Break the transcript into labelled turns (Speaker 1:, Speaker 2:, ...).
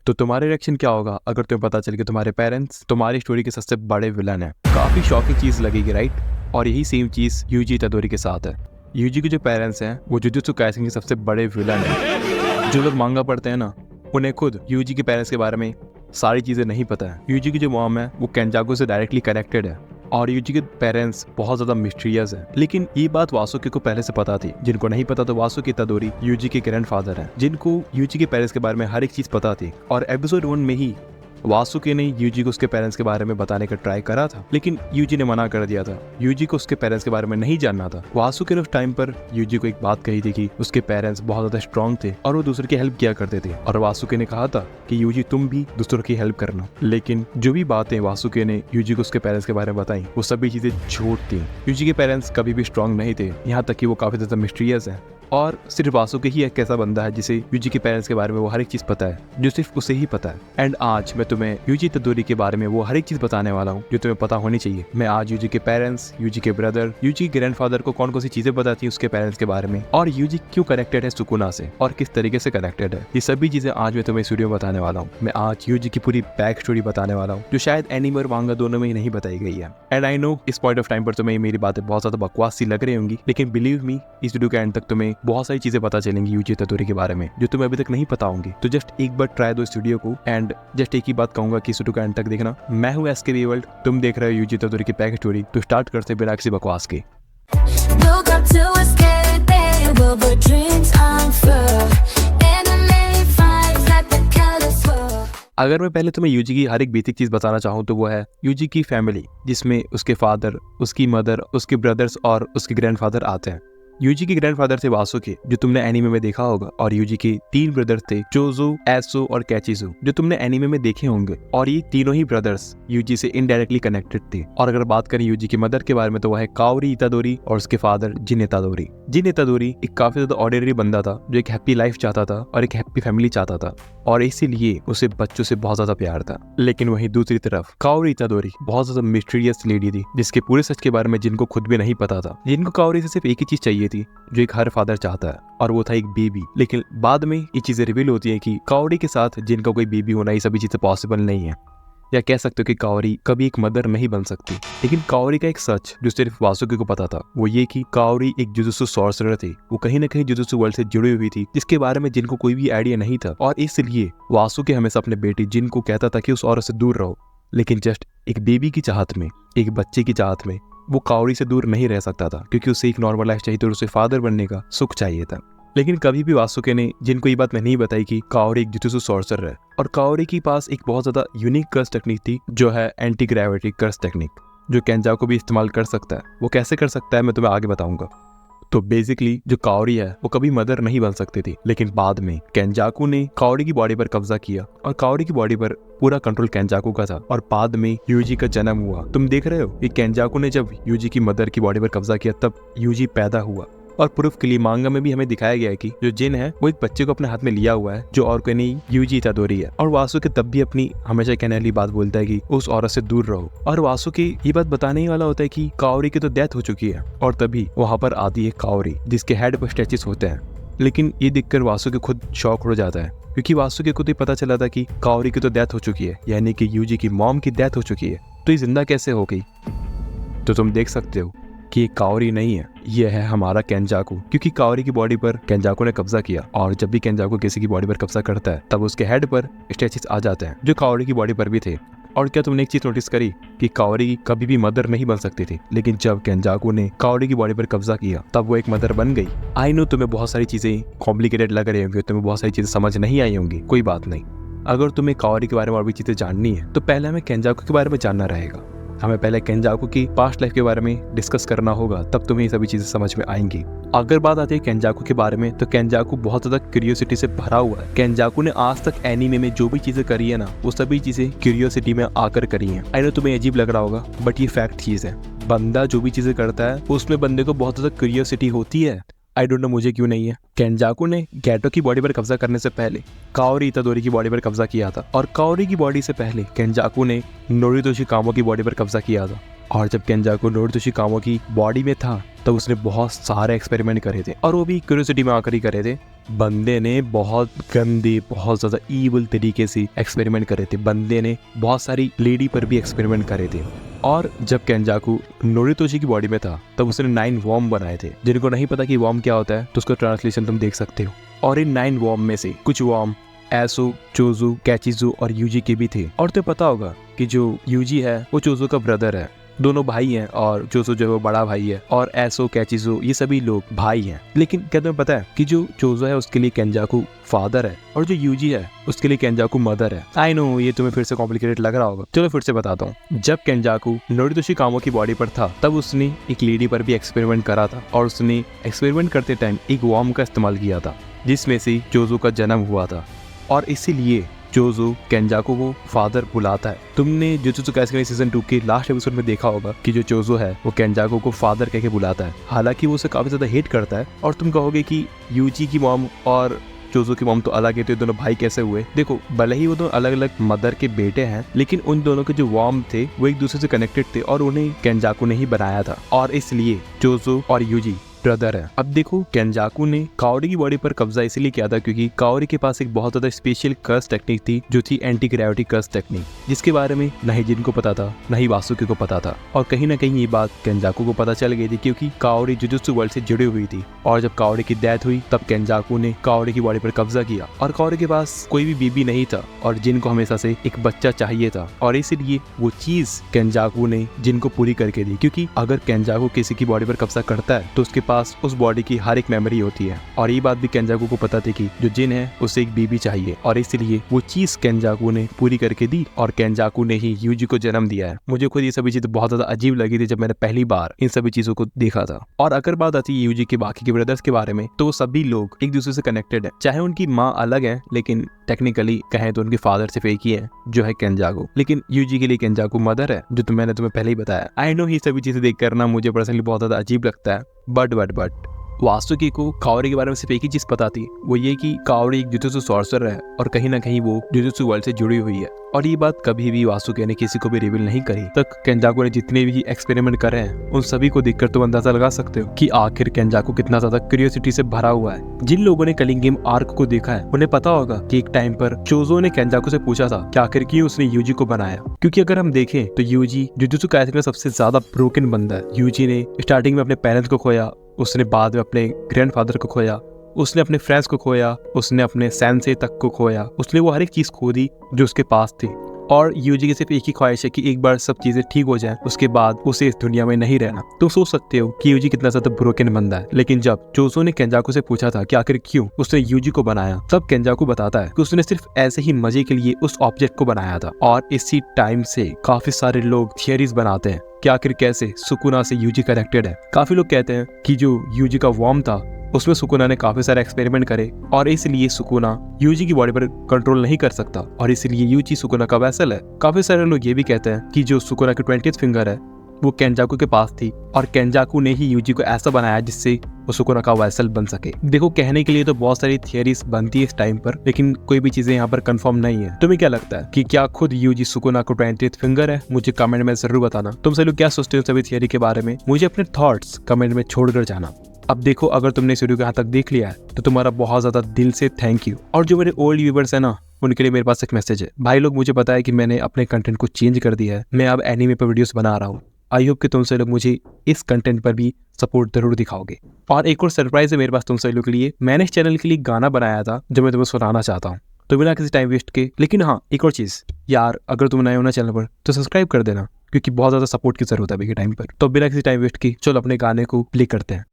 Speaker 1: तो तुम्हारा रिएक्शन क्या होगा अगर तुम्हें पता चल कि तुम्हारे पेरेंट्स तुम्हारी स्टोरी के सबसे बड़े विलन हैं? काफी शॉकिंग चीज लगेगी, राइट? और यही सेम चीज यूजी इतादोरी के साथ है। यूजी के जो पेरेंट्स हैं वो जुजुत्सु काइसेन के सबसे बड़े विलन हैं। जो लोग मांगा पढ़ते हैं ना, उन्हें खुद यूजी के पेरेंट्स के बारे में सारी चीजें नहीं पता है। यूजी की जो मॉम है वो केंजाकू से डायरेक्टली कनेक्टेड है और यूजी के पेरेंट्स बहुत ज्यादा मिस्टीरियस हैं। लेकिन ये बात वासुकी को पहले से पता थी। जिनको नहीं पता तो वासुकी इतादोरी यूजी के ग्रैंडफादर हैं, जिनको यूजी के पेरेंट्स के बारे में हर एक चीज पता थी। और एपिसोड 1 में ही वासुकी ने यूजी को उसके पेरेंट्स के बारे में बताने का ट्राई करा था, लेकिन यूजी ने मना कर दिया था। यूजी को उसके पेरेंट्स के बारे में नहीं जानना था। वासुकी ने उस टाइम पर यूजी को एक बात कही थी कि उसके पेरेंट्स बहुत ज्यादा स्ट्रांग थे और वो दूसरे की हेल्प किया करते थे। और वासुकी ने कहा था कि यूजी तुम भी दूसरों की हेल्प करना। लेकिन जो भी बातें वासुकी ने यूजी को उसके पेरेंट्स के बारे में बताई वो सभी चीजें झूठ थी। यूजी के पेरेंट्स कभी भी स्ट्रांग नहीं थे, यहाँ तक कि वो काफी ज्यादा मिस्टीरियस है। और सिर्फ वासुकी ही एक ऐसा बंदा है जिसे यूजी के पेरेंट्स के बारे में वो हर एक चीज पता है, जो सिर्फ उसे ही पता है। एंड आज मैं तुम्हें यूजी इतादोरी के बारे में वो हर एक चीज बताने वाला हूँ जो तुम्हें पता होनी चाहिए। मैं आज यूजी के पेरेंट्स, यूजी के ब्रदर, यूजी के ग्रैंडफादर को कौन कौन सी चीजें बताती है उसके पेरेंट्स के बारे में, और यूजी क्यों कनेक्टेड है सुकुना से और किस तरीके से कनेक्टेड है, ये सभी चीजें आज मैं तुम्हें इस वीडियो में बताने वाला हूँ। मैं आज यूजी की पूरी बैक स्टोरी बताने वाला हूँ जो शायद एनीमे और मांगा दोनों में ही नहीं बताई गई है। एंड आई नो इस पॉइंट ऑफ टाइम पर तुम्हें मेरी बातें बहुत ज्यादा बकवास सी लग रही होंगी, लेकिन बिलीव मी इस वीडियो के एंड तक तुम्हें बहुत सारी चीजें पता चलेंगी यूजी इतादोरी के बारे में जो तुम्हें अभी तक नहीं पता होंगी। तो जस्ट एक बार ट्राई दो इस वीडियो को एंड जस्ट एक ही बात कहूंगा कि इस वीडियो का एंड तक देखना। मैं हूं एसके वर्ल्ड, तुम देख रहे हो यूजी इतादोरी की बैक स्टोरी। तो स्टार्ट करते बिना किसी बकवास के। अगर मैं पहले तुम्हें यूजी की हर एक बेसिक चीज बताना चाहूँ तो वो है यूजी की फैमिली, जिसमें उसके फादर, उसकी मदर, उसके ब्रदर्स और उसके ग्रैंडफादर आते हैं। यूजी के ग्रैंडफादर थे वासुकी, जो तुमने एनीमे में देखा होगा, और यूजी के 3 ब्रदर्स थे, चोजो, एसो और कैचिजो, जो तुमने एनीमे में देखे होंगे। और ये तीनों ही ब्रदर्स यूजी से इनडायरेक्टली कनेक्टेड थे। और अगर बात करें यूजी की मदर के बारे में तो वह है काओरी इतादोरी और उसके फादर जिन इतादोरी। जिन इतादोरी एक काफी ज्यादा ऑर्डिनरी बंदा था जो एक हैप्पी लाइफ चाहता था और एक हैप्पी फैमिली चाहता था, और इसीलिए उसे बच्चों से बहुत ज्यादा प्यार था। लेकिन वहीं दूसरी तरफ काओरी इतादोरी बहुत ज्यादा मिस्टीरियस लेडी थी, जिसके पूरे सच के बारे में जिनको खुद भी नहीं पता था। जिनको काओरी से सिर्फ एक ही चीज चाहिए थी जो एक हर फादर चाहता है, और वो था एक बेबी। लेकिन बाद में ये चीजें रिवील होती है कि काओरी के साथ जिनका कोई बेबी होना ये सभी चीजें पॉसिबल नहीं है, या कह सकते हो कि काओरी कभी एक मदर नहीं बन सकती। लेकिन काओरी का एक सच जो सिर्फ वासुकी को पता था वो ये कि काओरी एक जुजुत्सु सॉर्सरर थी। वो कहीं ना कहीं जुजुत्सु वर्ल्ड से जुड़ी हुई थी, जिसके बारे में जिनको कोई भी आइडिया नहीं था। और इसलिए वासुकी हमेशा अपने बेटी जिन को कहता था कि उस औरत से दूर रहो। लेकिन जस्ट एक बेबी की चाहत में, एक बच्चे की चाहत में वो काओरी से दूर नहीं रह सकता था, क्योंकि उसे एक नॉर्मल लाइफ चाहिए था और उसे फादर बनने का सुख चाहिए था। लेकिन कभी भी वासुकी ने जिनको ये बात नहीं बताई कि काओरी एक जुजुत्सु सॉर्सरर है, और काओरी के पास एक बहुत ज्यादा यूनिक कर्स टेक्निक थी जो है एंटी ग्रेविटी कर्स टेक्निक, जो केंजाकू भी इस्तेमाल कर सकता है। वो कैसे कर सकता है मैं तुम्हें आगे बताऊंगा। तो बेसिकली जो काओरी है वो कभी मदर नहीं बन सकती थी, लेकिन बाद में केंजाकू ने काओरी की बॉडी पर कब्जा किया और काओरी की बॉडी पर पूरा कंट्रोल केंजाकू का था। और बाद में यूजी का जन्म हुआ। तुम देख रहे हो कि केंजाकू ने जब यूजी की मदर की बॉडी पर कब्जा किया तब यूजी पैदा हुआ। और प्रूफ के लिए मांगा में भी हमें दिखाया गया है कि जो जिन है वो एक बच्चे को अपने हाथ में लिया हुआ है जो और कोई नहीं यूजी इतादोरी है। और वासुकी तब भी अपनी हमेशा कहने वाली बात बोलता है कि उस औरत से दूर रहो। और वासुकी ये बात बताने ही वाला होता है कि काओरी की तो डेथ हो चुकी है, और तभी वहां पर आती है काओरी जिसके हेड पर स्टैचूज होते हैं। लेकिन ये देखकर वासुकी खुद शॉक हो जाता है, क्योंकि वासुकी को तो पता चला था कि काओरी की तो डेथ हो चुकी है, यानी कि यूजी की मॉम की डेथ हो चुकी है, तो ये जिंदा कैसे हो गई। तो तुम देख सकते हो कि ये काओरी नहीं है, ये है हमारा केंजाकू। क्योंकि काओरी की बॉडी पर केंजाकू ने कब्जा किया, और जब भी केंजाकू किसी की बॉडी पर कब्जा करता है तब उसके हेड पर स्टैचूज आ जाते हैं जो काओरी की बॉडी पर भी थे। और क्या तुमने एक चीज नोटिस करी कि काओरी कभी भी मदर नहीं बन सकती थी, लेकिन जब केंजाकू ने काओरी की बॉडी पर कब्जा किया तब वो एक मदर बन गई। आई नो तुम्हें बहुत सारी चीजें कॉम्प्लिकेटेड लग रही होंगी, तुम्हें बहुत सारी चीजें समझ नहीं आई होंगी, कोई बात नहीं। अगर तुम्हें काओरी के बारे में और भी चीजें जाननी है तो पहले हमें केंजाकू के बारे में जानना रहेगा। हमें पहले केंजाकू की पास्ट लाइफ के बारे में डिस्कस करना होगा, तब तुम्हें ये सभी चीजें समझ में आएंगी। अगर बात आती है केंजाकू के बारे में तो केंजाकू बहुत ज्यादा क्यूरियोसिटी से भरा हुआ है। केंजाकू ने आज तक एनीमे में जो भी चीजें करी है ना, वो सभी चीजें क्यूरियोसिटी में आकर करी हैं। आई नो तुम्हें अजीब लग रहा होगा, बट ये फैक्ट चीज है। बंदा जो भी चीजें करता है उसमें बंदे को बहुत ज्यादा क्यूरियोसिटी होती है। आई डोंट नो मुझे क्यों नहीं है। केंजाकू ने गैटो की बॉडी पर कब्जा करने से पहले काओरी इतादोरी की बॉडी पर कब्जा किया था, और काओरी की बॉडी से पहले केंजाकू ने नोरितोशी कामो की बॉडी पर कब्जा किया था। और जब केंजाकू नोरितोशी कामो की बॉडी में था तब उसने बहुत सारे एक्सपेरिमेंट करे थे, और वो भी क्यूरियोसिटी में आकर ही करे थे। बंदे ने बहुत गंदे, बहुत ज़्यादा ईवल तरीके से एक्सपेरिमेंट करे थे। बंदे ने बहुत सारी लेडी पर भी एक्सपेरिमेंट करे थे। और जब केंजाकू नोरितोशी की बॉडी में था तब उसने 9 वॉर्म बनाए थे। जिनको नहीं पता कि वॉर्म क्या होता है तो उसका ट्रांसलेशन तुम देख सकते हो। और इन 9 वॉर्म में से कुछ वॉर्म एसो, चोजू, कैचिजू और यूजी के भी थे। और तुम्हें पता होगा कि जो यूजी है वो चोजू का ब्रदर है। दोनों भाई हैं और चोजू जो है वो बड़ा भाई है और एसो, कैचिजू ये सभी लोग भाई हैं। लेकिन क्या तुम्हें पता है कि जो चोजू है उसके लिए केंजाकू फादर है और जो यूजी है उसके लिए केंजाकू मदर है। आई नो ये तुम्हें फिर से कॉम्प्लिकेटेड लग रहा होगा, चलो फिर से बताता हूँ। जब केंजाकू नोरितोशी कामो की बॉडी पर था तब उसने एक लेडी पर भी एक्सपेरिमेंट करा था और उसने एक्सपेरिमेंट करते टाइम एक वॉर्म का इस्तेमाल किया था जिसमें से चोजू का जन्म हुआ था और इसीलिए जोजो केंजाकू को फादर बुलाता है। तुमने जुजुत्सु काइसेन सीजन 2 के लास्ट एपिसोड में देखा होगा कि जो चोजो है वो केंजाकू को फादर कह के बुलाता है। हालांकि वो उसे काफी ज्यादा हेट करता है और तुम कहोगे कि यूजी की मॉम और चोजो की मॉम तो अलग है तो ये दोनों भाई कैसे हुए। देखो भले ही वो दोनों अलग अलग मदर के बेटे हैं लेकिन उन दोनों के जो वॉर्म थे वो एक दूसरे से कनेक्टेड थे और उन्हें केंजाकू ने ही बनाया था और इसलिए चोजो और यूजी ब्रदर है। अब देखो केंजाकू ने काओरी की बॉडी पर कब्जा इसलिए किया था क्योंकि काओरी के पास एक बहुत ज्यादा स्पेशल कर्स टेक्निक थी जो थी एंटी ग्रेविटी कर्स टेक्निक, जिसके बारे में न ही जिनको पता था न ही वासुकी को पता था। और कहीं ना कहीं ये बात केंजाकू को पता चल गई थी क्योंकि काओरी जुजुत्सु वर्ल्ड से जुड़ी हुई थी और जब काओरी की डेथ हुई तब केंजाकू ने काओरी की बॉडी पर कब्जा किया और काओरी के पास कोई भी बीबी नहीं था और जिन को हमेशा से एक बच्चा चाहिए था और इसीलिए वो चीज केंजाकू ने जिन को पूरी करके दी। क्योंकि अगर केंजाकू किसी की बॉडी पर कब्जा करता है तो उसके पास उस बॉडी की हर एक मेमोरी होती है और ये बात भी केंजाकू को पता थी कि जो जिन है उसे एक बीबी चाहिए और इसलिए वो चीज केंजाकू ने पूरी करके दी और केंजाकू ने ही यूजी को जन्म दिया है। मुझे खुद ये सभी चीजें बहुत ज्यादा अजीब लगी थी जब मैंने पहली बार इन सभी चीजों को देखा था। और अगर बात आती है यूजी के बाकी के ब्रदर्स के बारे में तो सभी लोग एक दूसरे से कनेक्टेड है, चाहे उनकी माँ अलग है लेकिन टेक्निकली कहें तो उनके फादर सिर्फ एक ही है जो है केंजाकू। लेकिन यूजी के लिए केंजाकू मदर है जो मैंने तुम्हें पहले ही बताया। आई नो ये सभी चीजें देख करना मुझे पर्सनली बहुत ज्यादा अजीब लगता है बट वासुकी को काओरी के बारे में सिर्फ एक ही चीज पता थी, वो ये कि काओरी एक जुजुत्सु सॉर्सरर है और कहीं ना कहीं वो जुजुत्सु वर्ल्ड से जुड़ी हुई है। और ये बात कभी भी वासुकी ने किसी को भी रिवील नहीं करी। तक केंजाकू ने जितने भी एक्सपेरिमेंट करे हैं उन सभी को देखकर तुम अंदाजा लगा सकते हो कि आखिर केंजाकू कितना ज्यादा क्यूरियोसिटी से भरा हुआ है। जिन लोगों ने कलिंग गेम आर्क को देखा है उन्हें पता होगा कि एक टाइम पर चोजो ने केंजाकू से पूछा था कि आखिर क्यों उसने यूजी को बनाया। क्योंकि अगर हम देखें तो यूजी जुजुत्सु काइसेन का सबसे ज्यादा ब्रोकन बंदा है। यूजी ने स्टार्टिंग में अपने पेरेंट्स को खोया, उसने बाद में अपने ग्रैंडफादर को खोया, उसने अपने फ्रेंड्स को खोया, उसने अपने सेंसे तक को खोया, उसने वो हर एक चीज खो दी जो उसके पास थी। और यूजी की सिर्फ एक ही ख्वाहिश है कि एक बार सब चीजें ठीक हो जाएं, उसके बाद उसे इस दुनिया में नहीं रहना। तुम सोच सकते हो कि यूजी कितना ज्यादा ब्रोकन बंदा है। लेकिन जब चोजो ने केंजाकू से पूछा था कि आखिर क्यों उसने यूजी को बनाया, तब केंजाकू बताता है कि उसने सिर्फ ऐसे ही मजे के लिए उस ऑब्जेक्ट को बनाया था। और इसी टाइम से काफी सारे लोग थियरीज बनाते हैं कि आखिर कैसे सुकुना से यूजी कनेक्टेड है। काफी लोग कहते हैं कि जो यूजी का वॉर्म था उसमें सुकुना ने काफी सारे एक्सपेरिमेंट करे और इसलिए सुकुना यूजी की बॉडी पर कंट्रोल नहीं कर सकता और इसलिए यूजी सुकुना का वैसल है। काफी सारे लोग ये भी कहते हैं कि जो सुकुना की 20th फिंगर है वो केंजाकू के पास थी और केंजाकू ने ही यूजी को ऐसा बनाया जिससे वो सुकुना का वैसल बन सके। देखो कहने के लिए तो बहुत सारी थियरीज बनती है इस टाइम पर लेकिन कोई भी चीजें यहाँ पर कंफर्म नहीं है। तुम्हें क्या लगता है कि क्या खुद यूजी सुकुना को 20th फिंगर है? मुझे कमेंट में जरूर बताना। तुम सब लोग क्या सोचते हो सभी थियरी के बारे में? मुझे अपने थॉट्स कमेंट में छोड़कर जाना। अब देखो अगर तुमने इस वीडियो को यहाँ तक देख लिया है तो तुम्हारा बहुत ज्यादा दिल से थैंक यू। और जो मेरे ओल्ड व्यूवर्स है ना उनके लिए मेरे पास एक मैसेज है। भाई लोग मुझे पता है कि मैंने अपने कंटेंट को चेंज कर दिया है, मैं अब एनीमे पर वीडियोस बना रहा हूँ। आई होप कि तुम सब लोग मुझे इस कंटेंट पर भी सपोर्ट जरूर दिखाओगे। और एक और सरप्राइज है मेरे पास तुम सब लोग के लिए। मैंने इस चैनल के लिए गाना बनाया था जो मैं तुम्हें सुनाना चाहता हूँ, तो बिना किसी टाइम वेस्ट के। लेकिन हाँ एक और चीज यार, अगर तुम नए हो ना चैनल पर तो सब्सक्राइब कर देना क्योंकि बहुत ज्यादा सपोर्ट की जरूरत है अभी के टाइम पर। तो बिना किसी टाइम वेस्ट की चलो अपने गाने को प्ले करते हैं।